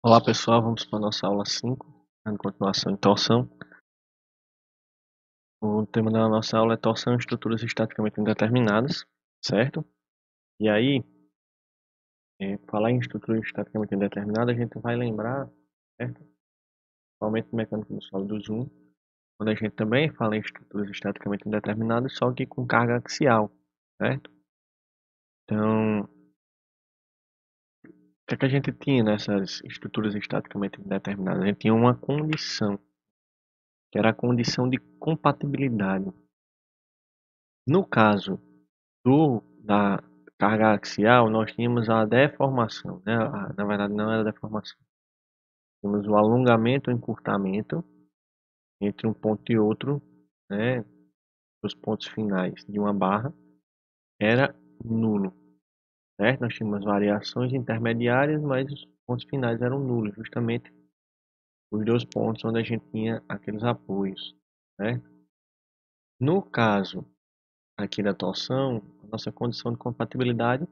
Olá pessoal, vamos para a nossa aula 5, dando continuação em torção. O tema da nossa aula é torção em estruturas estaticamente indeterminadas, certo? E aí, falar em estrutura estaticamente indeterminada, a gente vai lembrar, certo? Principalmente do mecânico do sólidos 1, quando a gente também fala em estruturas estaticamente indeterminadas, só que com carga axial, certo? Então, o que é que a gente tinha nessas estruturas estaticamente indeterminadas? A gente tinha uma condição, que era a condição de compatibilidade. No caso da carga axial, nós tínhamos a deformação, né? Na verdade, não era deformação. Tínhamos o alongamento ou encurtamento entre um ponto e outro, né? Os pontos finais de uma barra era nulo, certo? Nós tínhamos variações intermediárias, mas os pontos finais eram nulos, justamente os dois pontos onde a gente tinha aqueles apoios, né? No caso aqui da torção, a nossa condição de compatibilidade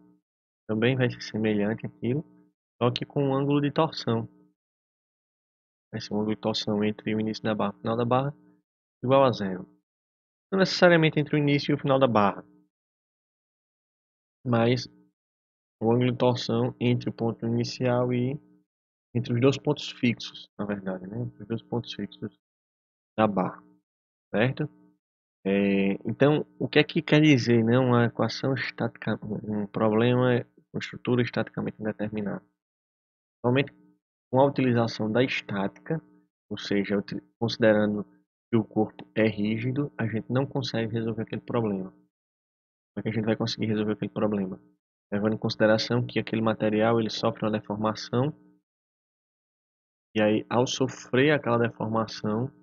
também vai ser semelhante àquilo, só que com um ângulo de torção. Vai ser um ângulo de torção entre o início da barra e o final da barra igual a zero. Não necessariamente entre o início e o final da barra, mas o ângulo de torção entre o ponto inicial e entre os dois pontos fixos, na verdade, né? Entre os dois pontos fixos da barra, certo? Então, o que é que quer dizer, né? Uma equação estática, um problema com estrutura estaticamente indeterminada? Normalmente, com a utilização da estática, ou seja, considerando que o corpo é rígido, a gente não consegue resolver aquele problema. Como é que a gente vai conseguir resolver aquele problema? Levando em consideração que aquele material ele sofre uma deformação, e aí ao sofrer aquela deformação,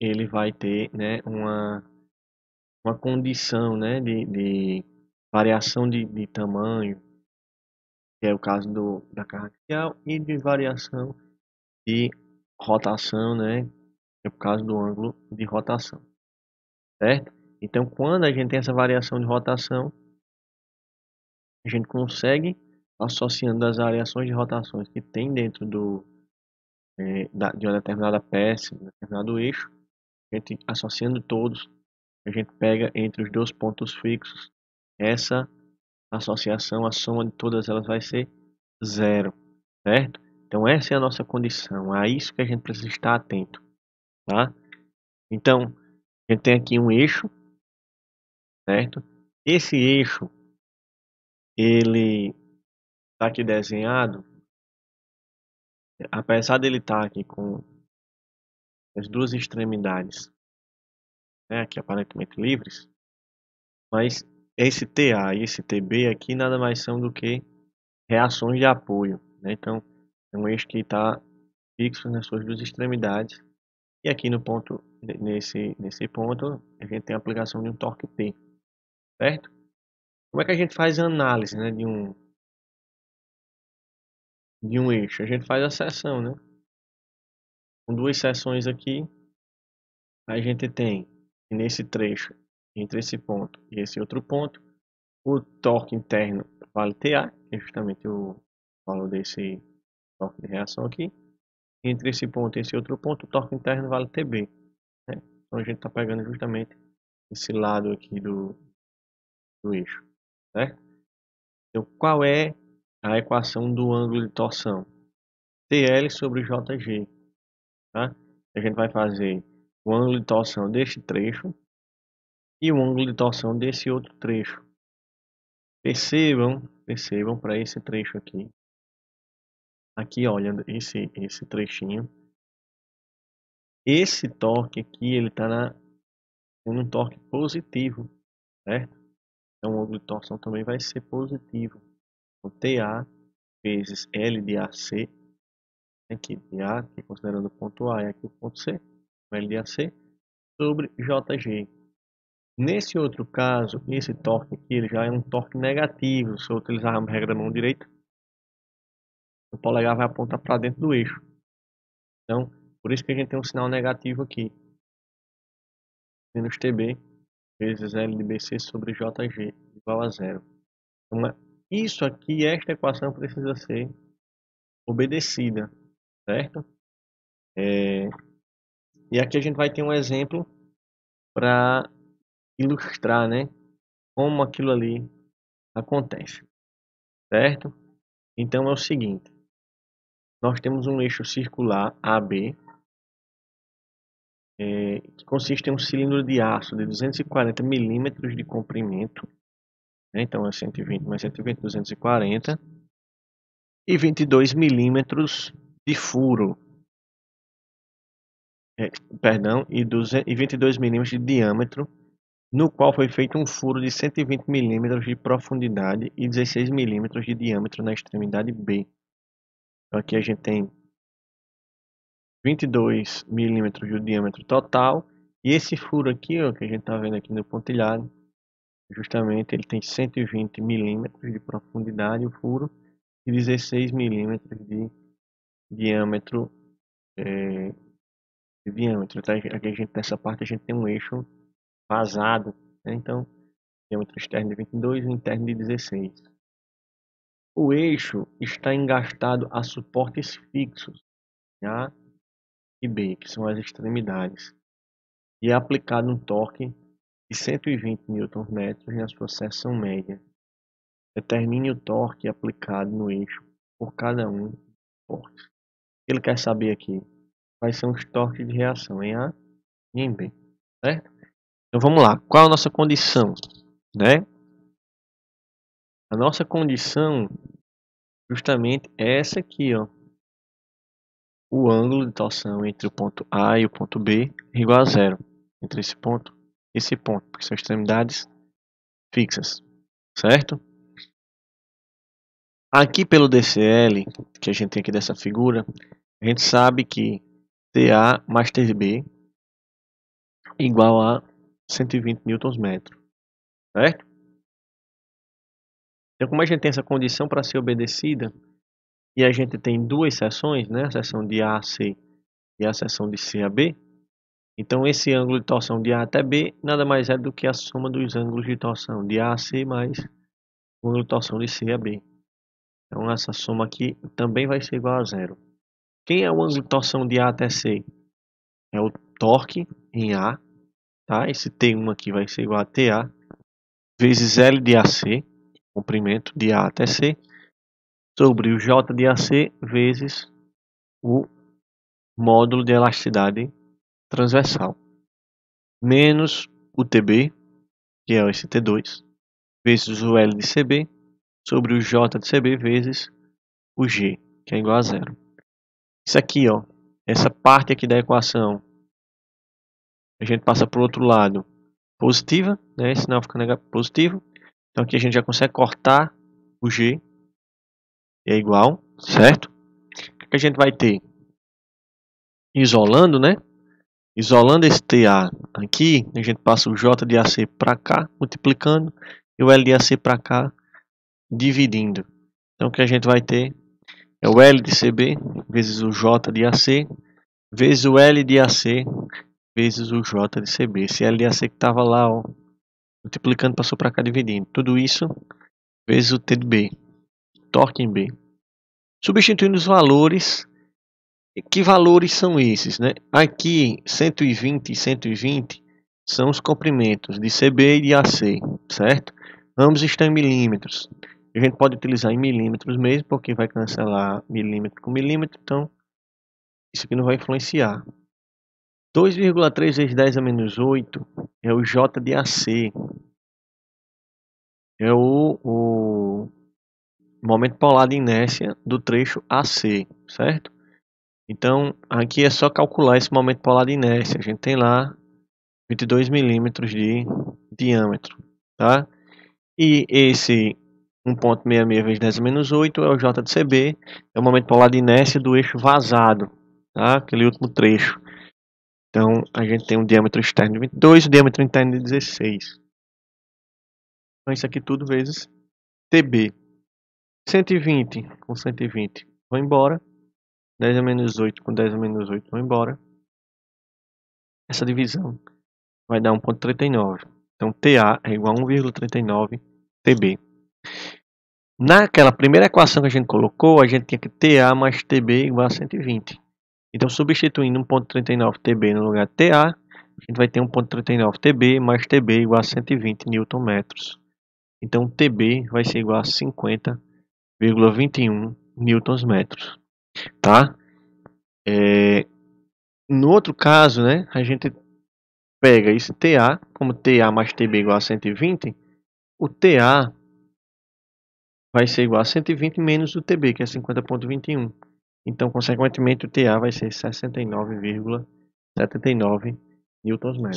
ele vai ter, né, uma condição, né, de variação de tamanho, que é o caso da carga axial, e de variação de rotação, né, que é o caso do ângulo de rotação, certo? Então, quando a gente tem essa variação de rotação, a gente consegue, associando as variações de rotações que tem dentro de uma determinada peça, de um determinado eixo, a gente associando todos, a gente pega entre os dois pontos fixos, essa associação, a soma de todas elas vai ser zero, certo? Então essa é a nossa condição, é isso que a gente precisa estar atento, tá? Então, a gente tem aqui um eixo, certo? Esse eixo, ele está aqui desenhado, apesar dele estar aqui com as duas extremidades, né, aqui aparentemente livres, mas esse TA e esse TB aqui nada mais são do que reações de apoio, né? Então é um eixo que está fixo nas suas duas extremidades, e aqui no ponto, nesse ponto, a gente tem a aplicação de um torque T, certo? Como é que a gente faz a análise, né, de um eixo? A gente faz a seção, né? Com duas seções aqui, a gente tem nesse trecho, entre esse ponto e esse outro ponto, o torque interno vale TA, que é justamente o valor desse torque de reação aqui. Entre esse ponto e esse outro ponto, o torque interno vale TB, né? Então a gente está pegando justamente esse lado aqui do eixo, certo? Então qual é a equação do ângulo de torção? TL sobre JG, tá? A gente vai fazer o ângulo de torção deste trecho e o ângulo de torção desse outro trecho. Percebam para esse trecho aqui. Aqui, olhando esse trechinho. Esse torque aqui, ele está um torque positivo, certo? Então, o ângulo de torção também vai ser positivo. Então, TA vezes L de AC, aqui de A, aqui considerando o ponto A e aqui o ponto C, L de AC, sobre JG. Nesse outro caso, esse torque aqui ele já é um torque negativo. Se eu utilizar a regra da mão direita, o polegar vai apontar para dentro do eixo. Então, por isso que a gente tem um sinal negativo aqui. Menos TB vezes L de BC sobre JG igual a zero. Então, Isso aqui, esta equação precisa ser obedecida, certo? E aqui a gente vai ter um exemplo para ilustrar, né, como aquilo ali acontece, certo? Então é o seguinte, nós temos um eixo circular AB, que consiste em um cilindro de aço de 240 milímetros de comprimento, né? Então é 120 mais 120, 240, e 22 milímetros de furo, perdão, e 22 milímetros de diâmetro, no qual foi feito um furo de 120 milímetros de profundidade e 16 milímetros de diâmetro na extremidade B. Então aqui a gente tem 22 milímetros de diâmetro total, e esse furo aqui, ó, que a gente está vendo aqui no pontilhado, justamente ele tem 120 milímetros de profundidade o furo e 16 milímetros de diâmetro, Então, aqui nessa parte a gente tem um eixo vazado, né? Então diâmetro externo de 22 e interno de 16. O eixo está engastado a suportes fixos, A e B, que são as extremidades, e é aplicado um torque de 120 Nm na sua seção média. Determine o torque aplicado no eixo por cada um dos suportes. Ele quer saber aqui quais são os torques de reação em A e em B, certo? Então vamos lá, qual a nossa condição, né? A nossa condição justamente é essa aqui, ó. O ângulo de torção entre o ponto A e o ponto B é igual a zero. Entre esse ponto e esse ponto, porque são extremidades fixas, certo? Aqui pelo DCL, que a gente tem aqui dessa figura, a gente sabe que TA mais TB igual a 120 Nm, certo? Então, como a gente tem essa condição para ser obedecida, e a gente tem duas seções, né? A seção de A a C e a seção de C a B, então esse ângulo de torção de A até B nada mais é do que a soma dos ângulos de torção de A a C mais o ângulo de torção de C a B. Então essa soma aqui também vai ser igual a zero. Quem é o ângulo de torção de A até C? É o torque em A, tá? Esse T1 aqui vai ser igual a TA vezes L de AC, comprimento de A até C, sobre o J de AC vezes o módulo de elasticidade transversal, menos o TB, que é esse T2, vezes o L de CB, sobre o J de CB vezes o G, que é igual a zero. Isso aqui, ó, essa parte aqui da equação, a gente passa para o outro lado positiva, né? Esse sinal fica positivo. Então aqui a gente já consegue cortar o G, é igual, certo? O que a gente vai ter? Isolando, né? Isolando esse TA aqui, a gente passa o J de AC para cá, multiplicando, e o L de AC para cá, dividindo. Então o que a gente vai ter é o L de CB vezes o J de AC, vezes o L de AC, vezes o J de CB. Esse L de AC que estava lá, ó, multiplicando, passou para cá, dividindo. Tudo isso vezes o T de B, torque em B. Substituindo os valores, que valores são esses, né? Aqui 120 e 120 são os comprimentos de CB e de AC, certo? Ambos estão em milímetros. A gente pode utilizar em milímetros mesmo, porque vai cancelar milímetro com milímetro, então isso aqui não vai influenciar. 2,3 vezes 10 a menos 8 é o J de AC, é o momento polar de inércia do trecho AC, certo? Então, aqui é só calcular esse momento polar de inércia. A gente tem lá 22 milímetros de diâmetro, tá? E esse 1,66 vezes 10 a menos 8 é o J de CB, é o momento polar de inércia do eixo vazado, tá? Aquele último trecho. Então, a gente tem um diâmetro externo de 22 e o diâmetro interno de 16. Então, isso aqui tudo vezes TB. 120 com 120 vão embora. 10 a menos 8 com 10 a menos 8 vão embora. Essa divisão vai dar 1,39. Então TA é igual a 1,39 TB. Naquela primeira equação que a gente colocou, a gente tinha que TA mais TB igual a 120. Então, substituindo 1,39 TB no lugar de TA, a gente vai ter 1,39 TB mais TB igual a 120 Nm. Então, TB vai ser igual a 50,21 Nm, tá? No outro caso, né, a gente pega esse TA, como TA mais TB igual a 120, o TA vai ser igual a 120 menos o TB, que é 50,21. Então, consequentemente, o TA vai ser 69,79 Nm.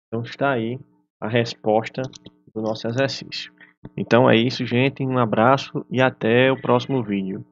Então, está aí a resposta do nosso exercício. Então, é isso, gente. Um abraço e até o próximo vídeo.